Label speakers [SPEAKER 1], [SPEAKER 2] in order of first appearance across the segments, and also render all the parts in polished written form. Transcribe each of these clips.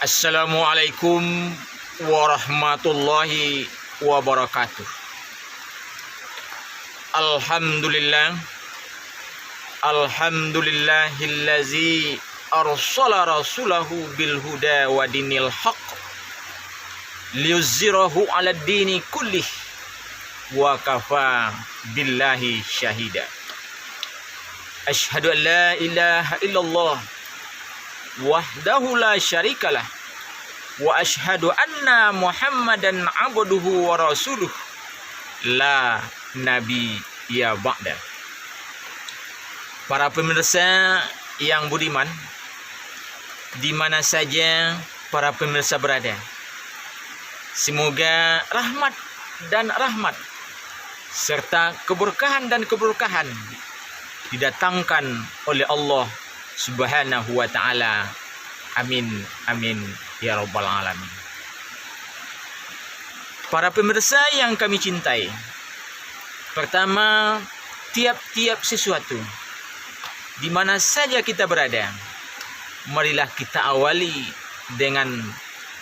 [SPEAKER 1] Assalamualaikum warahmatullahi wabarakatuh. Alhamdulillahillazi arsala rasulahu bil huda wa dinil haqq liyuzhirahu 'ala dini kullih wa kafa billahi syahida. Asyhadu an la ilaha illallah wahdahu la syarikalah wa asyhadu anna Muhammadan abduhu wa rasuluh la nabiyya ba'da. Para pemirsa yang budiman, di mana saja para pemirsa berada, semoga rahmat dan rahmat serta keberkahan dan keberkahan didatangkan oleh Allah Subhanahu wa ta'ala. Amin, amin, ya rabbal alamin. Para pemirsa yang kami cintai, pertama, tiap-tiap sesuatu di mana saja kita berada, marilah kita awali dengan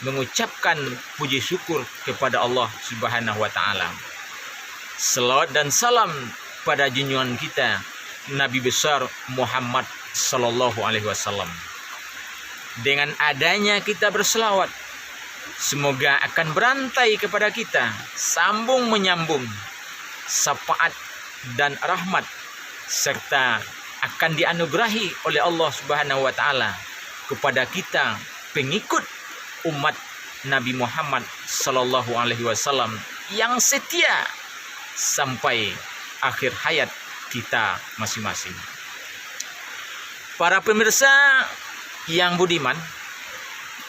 [SPEAKER 1] mengucapkan puji syukur kepada Allah Subhanahu wa ta'ala. Selawat dan salam pada junjungan kita Nabi besar Muhammad Sallallahu Alaihi Wasallam. Dengan adanya kita berselawat, semoga akan berantai kepada kita sambung menyambung syafaat dan rahmat, serta akan dianugerahi oleh Allah Subhanahu wa ta'ala kepada kita pengikut umat Nabi Muhammad Sallallahu Alaihi Wasallam yang setia sampai akhir hayat kita masing-masing. Para pemirsa yang budiman,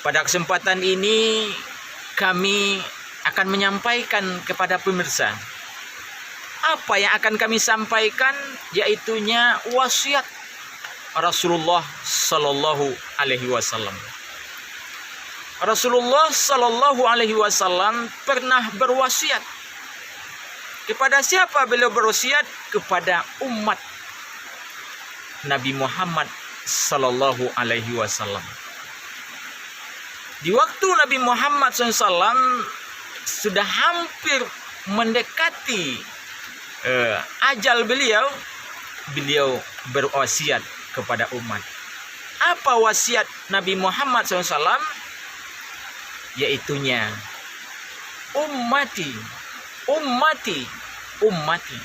[SPEAKER 1] pada kesempatan ini kami akan menyampaikan kepada pemirsa apa yang akan kami sampaikan, yaitunya wasiat Rasulullah Sallallahu Alaihi Wasallam. Rasulullah Sallallahu Alaihi Wasallam pernah berwasiat. Kepada siapa beliau berwasiat? Kepada umat Nabi Muhammad Sallallahu Alaihi Wasallam. Di waktu Nabi Muhammad SAW sudah hampir mendekati ajal beliau berwasiat kepada umat. Apa wasiat Nabi Muhammad SAW? Yaitunya ummati, ummati, ummati.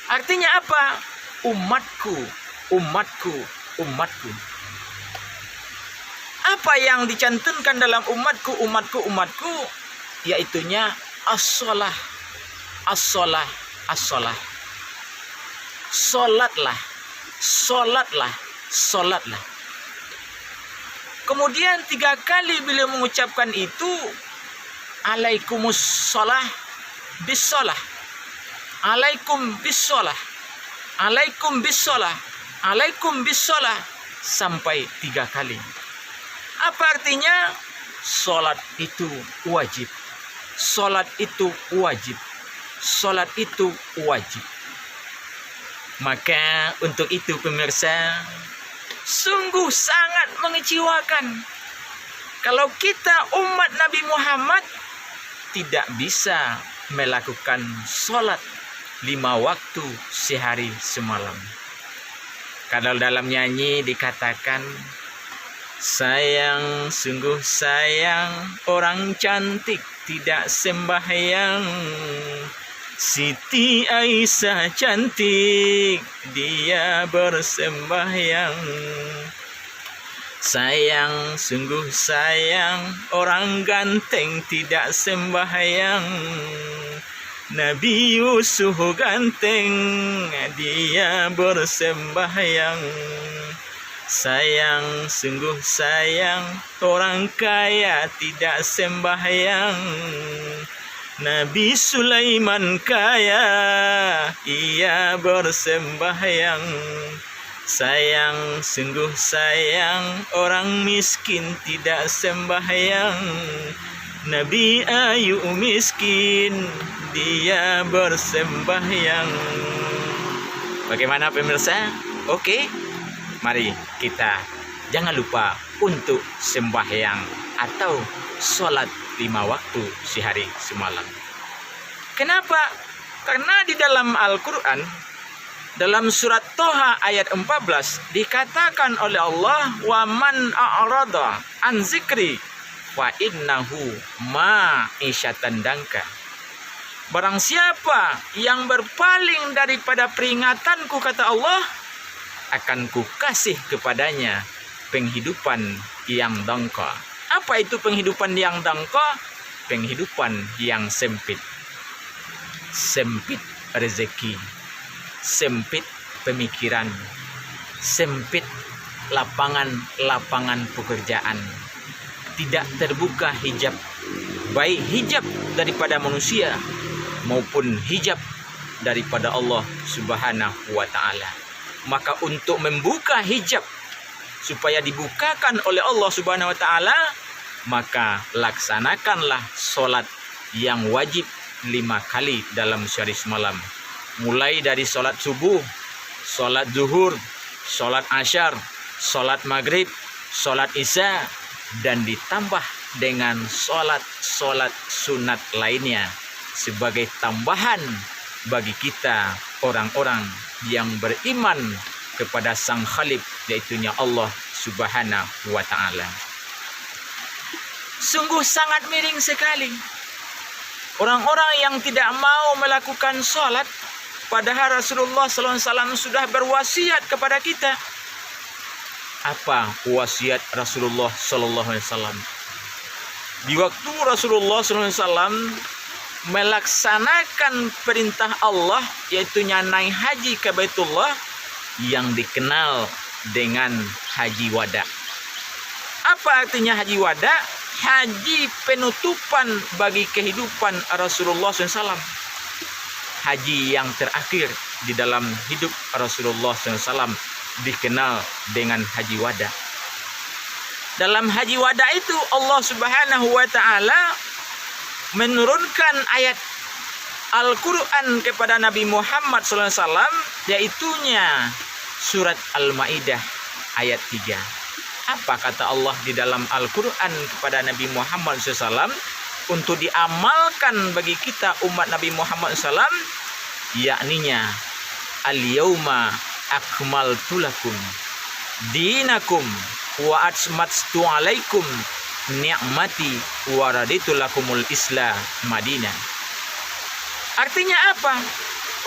[SPEAKER 1] Artinya apa? Umatku, umatku, umatku. Apa yang dicantumkan dalam umatku, umatku, umatku? Yaitunya as-shalah, as-shalah, as-shalah. Salatlah, salatlah, salatlah. Kemudian 3 kali beliau mengucapkan itu, alaikumus shalah bis shalah, alaikum bis shalah, alaikum bis shalah, alaikum bis shalah, sampai 3 kali. Apa artinya? Salat itu wajib. Salat itu wajib. Salat itu wajib. Maka untuk itu pemirsa, sungguh sangat mengecewakan kalau kita umat Nabi Muhammad tidak bisa melakukan salat 5 waktu sehari semalam. Kalau dalam nyanyi dikatakan, sayang, sungguh sayang, orang cantik tidak sembahyang. Siti Aisyah cantik, dia bersembahyang. Sayang, sungguh sayang, orang ganteng tidak sembahyang. Nabi Yusuf ganteng, dia bersembahyang. Sayang, sungguh sayang, orang kaya tidak sembahyang. Nabi Sulaiman kaya, ia bersembahyang. Sayang, sungguh sayang, orang miskin tidak sembahyang. Nabi Ayub miskin, dia bersembahyang. Bagaimana pemirsa? Oke, mari kita jangan lupa untuk sembahyang atau sholat 5 waktu sehari semalam. Kenapa? Karena di dalam Al-Quran, dalam surat Toha ayat 14 dikatakan oleh Allah, wa man a'rada an zikri fa innahu ma'isyatan dangka. Barang siapa yang berpaling daripada peringatanku, kata Allah, akan kukasih kepadanya penghidupan yang dangka. Apa itu penghidupan yang dangka? Penghidupan yang sempit. Sempit rezeki, sempit pemikiran, sempit lapangan pekerjaan. Tidak terbuka hijab, baik hijab daripada manusia maupun hijab daripada Allah Subhanahu wa Ta'ala. Maka untuk membuka hijab supaya dibukakan oleh Allah Subhanahu wa Ta'ala, maka laksanakanlah sholat yang wajib 5 kali dalam sehari semalam. Mulai dari sholat subuh, sholat zuhur, sholat asyar, sholat maghrib, sholat isya, dan ditambah dengan sholat sunat lainnya sebagai tambahan bagi kita orang-orang yang beriman kepada Sang Khalik, yaitunya Allah Subhanahu wa Ta'ala. Sungguh sangat miring sekali orang-orang yang tidak mau melakukan sholat, padahal Rasulullah SAW sudah berwasiat kepada kita. Apa wasiat Rasulullah SAW? Di waktu Rasulullah SAW melaksanakan perintah Allah, yaitu naik haji ke Baitullah, yang dikenal dengan haji wada. Apa artinya haji wada? Haji penutupan bagi kehidupan Rasulullah SAW. Haji yang terakhir di dalam hidup Rasulullah SAW dikenal dengan haji wada. Dalam haji wada itu Allah Subhanahu wa Ta'ala menurunkan ayat Al-Quran kepada Nabi Muhammad SAW, yaitunya surat Al-Ma'idah ayat 3. Apa kata Allah di dalam Al-Quran kepada Nabi Muhammad SAW untuk diamalkan bagi kita umat Nabi Muhammad SAW? Yakninya, al-yawma akmaltu lakum dinakum wa atmamtu alaikum ni'mati wa raditu lakumul Islam Madinah. Artinya apa?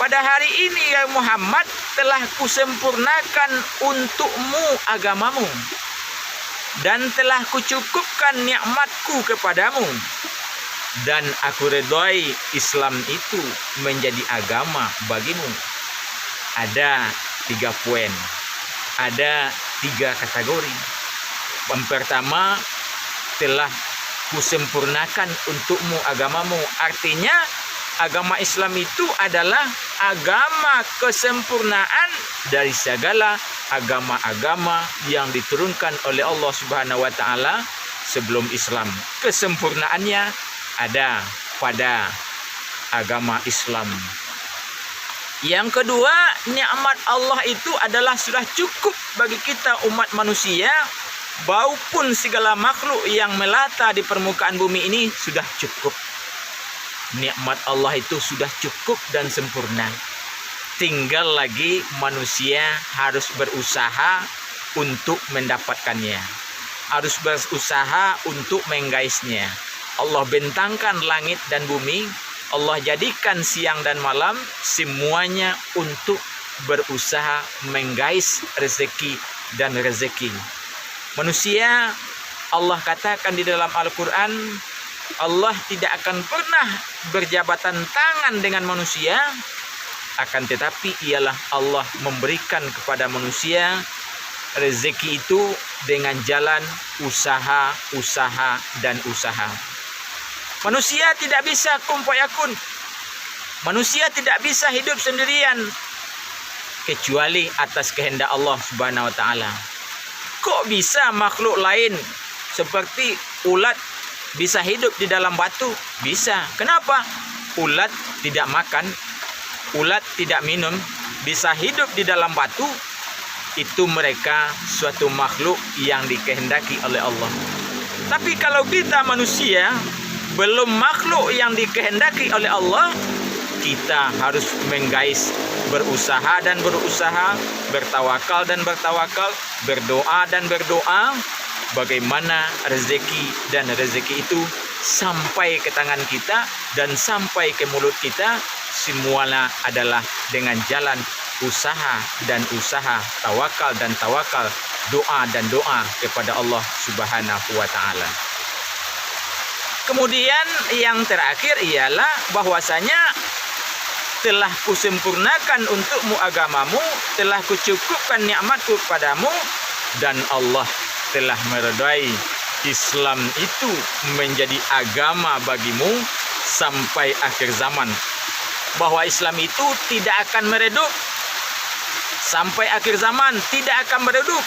[SPEAKER 1] Pada hari ini ya Muhammad, telah kusempurnakan untukmu agamamu dan telah kucukupkan nikmatku kepadamu, dan aku redai Islam itu menjadi agama bagimu. Ada 3 poin, ada 3 kategori. Yang pertama, telah kusempurnakan untukmu agamamu. Artinya agama Islam itu adalah agama kesempurnaan dari segala agama-agama yang diturunkan oleh Allah Subhanahu wa Ta'ala sebelum Islam. Kesempurnaannya ada pada agama Islam. Yang kedua, nikmat Allah itu adalah sudah cukup bagi kita umat manusia, maupun segala makhluk yang melata di permukaan bumi ini sudah cukup. Nikmat Allah itu sudah cukup dan sempurna. Tinggal lagi manusia harus berusaha untuk mendapatkannya, harus berusaha untuk menggaisnya. Allah bentangkan langit dan bumi, Allah jadikan siang dan malam, semuanya untuk berusaha menggais rezeki dan rezeki. Manusia, Allah katakan di dalam Al-Quran, Allah tidak akan pernah berjabatan tangan dengan manusia, akan tetapi ialah Allah memberikan kepada manusia rezeki itu dengan jalan usaha, dan usaha. Manusia tidak bisa kun fayakun. Manusia tidak bisa hidup sendirian kecuali atas kehendak Allah Subhanahu wa Ta'ala. Kok bisa makhluk lain seperti ulat bisa hidup di dalam batu? Bisa. Kenapa? Ulat tidak makan, ulat tidak minum, bisa hidup di dalam batu. itu mereka suatu makhluk yang dikehendaki oleh Allah. Tapi kalau kita manusia belum makhluk yang dikehendaki oleh Allah, kita harus menggais, berusaha dan berusaha, bertawakal dan bertawakal, berdoa dan berdoa, bagaimana rezeki dan rezeki itu sampai ke tangan kita dan sampai ke mulut kita. Semuanya adalah dengan jalan usaha dan usaha, tawakal dan tawakal, doa dan doa kepada Allah Subhanahu wa taala. Kemudian yang terakhir ialah bahwasanya telah kusempurnakan untukmu agamamu, telah kucukupkan nikmatku kepadamu, dan Allah telah meridai Islam itu menjadi agama bagimu sampai akhir zaman. Bahwa Islam itu tidak akan meredup sampai akhir zaman, tidak akan meredup.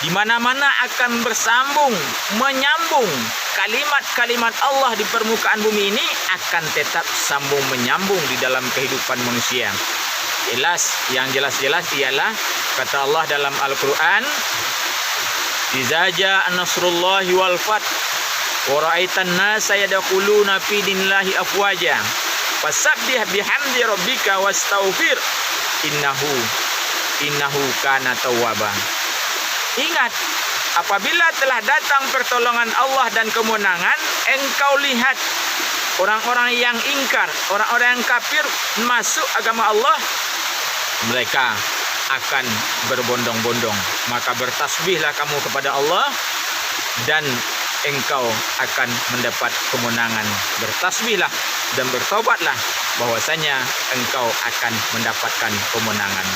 [SPEAKER 1] Di mana-mana akan bersambung, menyambung. Kalimat-kalimat Allah di permukaan bumi ini akan tetap sambung menyambung di dalam kehidupan manusia. Yang jelas-jelas ialah kata Allah dalam Al-Quran, "Idza jaa nasrullahi wal fath wa ra'aitan nasa yadkhuluna fi dinillahi afwaja fasabbih bihamdi rabbika wastaghfir innahu kana tawwaba." Ingat, apabila telah datang pertolongan Allah dan kemenangan, engkau lihat orang-orang yang ingkar, orang-orang yang kafir masuk agama Allah, mereka akan berbondong-bondong. Maka bertasbihlah kamu kepada Allah dan engkau akan mendapat kemenangan. Bertasbihlah dan bertobatlah bahwasanya engkau akan mendapatkan kemenangan.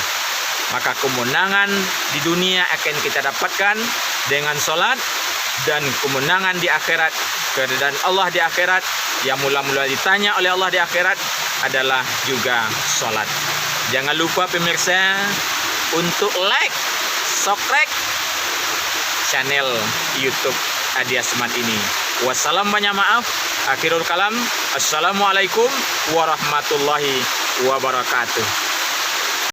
[SPEAKER 1] Maka kemenangan di dunia akan kita dapatkan dengan sholat, dan kemenangan di akhirat, keridhaan Allah di akhirat, yang mula-mula ditanya oleh Allah di akhirat adalah juga sholat. Jangan lupa pemirsa untuk like, subscribe channel YouTube Adi Asmat ini. Wassalam, banyak maaf. Akhirul kalam. Assalamualaikum warahmatullahi wabarakatuh.